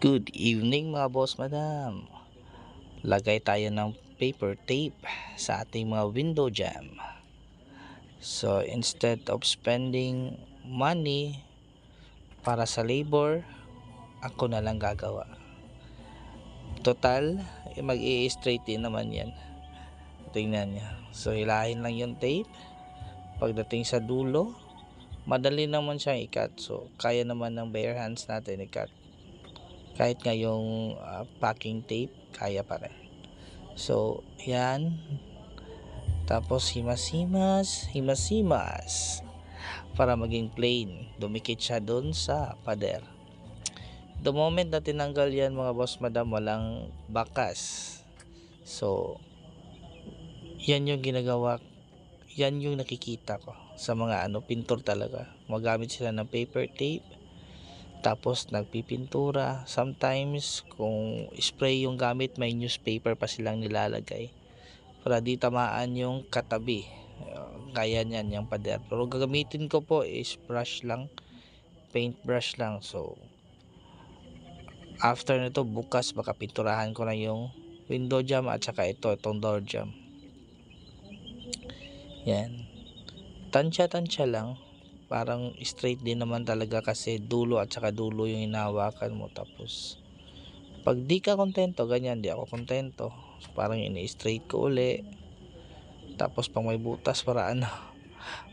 Good evening mga boss madam. Lagay tayo ng paper tape sa ating mga window jamb. So instead of spending money para sa labor, ako na lang gagawa. Total, mag-i-straight din naman yan. Tingnan niya. So hilahin lang yung tape. Pagdating sa dulo, madali naman siyang i-cut. So kaya naman ng bare hands natin i-cut. Kahit nga yung packing tape, kaya pa rin. So, yan. Tapos, himas-himas. Para maging plain. Dumikit siya dun sa pader. The moment na tinanggal yan, mga boss madam, walang bakas. So, yan yung ginagawa. Yan yung nakikita ko sa mga pintor talaga. Magamit sila ng paper tape. Tapos nagpipintura. Sometimes kung spray yung gamit, may newspaper pa silang nilalagay para di tamaan yung katabi. Kaya niyan yung pader. Pero gagamitin ko po is brush lang, paint brush lang. So after nito, bukas baka pinturahan ko na yung window jamb at saka itong door jamb. Yan, tansya lang, parang straight din naman talaga kasi dulo at saka dulo yung hinahawakan mo. Tapos pag di ka kontento, ganyan, di ako kontento, so, parang ini-straight ko uli. Tapos pang may butas para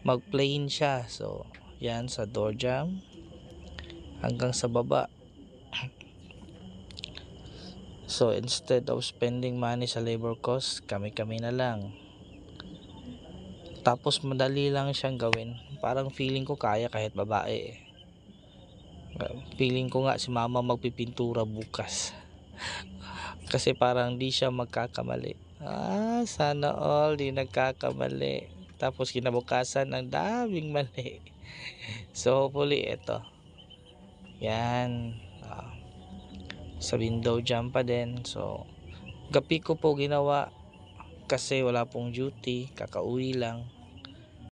mag plain siya. So yan sa door jamb hanggang sa baba. So instead of spending money sa labor cost, kami na lang. Tapos madali lang siyang gawin. Parang feeling ko kaya kahit babae eh. Feeling ko nga si mama magpipintura bukas. Kasi parang di siya magkakamali. Sana all di nagkakamali. Tapos kinabukasan ang daming mali. So hopefully ito. Yan. Sa window jamb pa din. So gabi ko po ginawa kasi wala pong duty, kakauwi lang.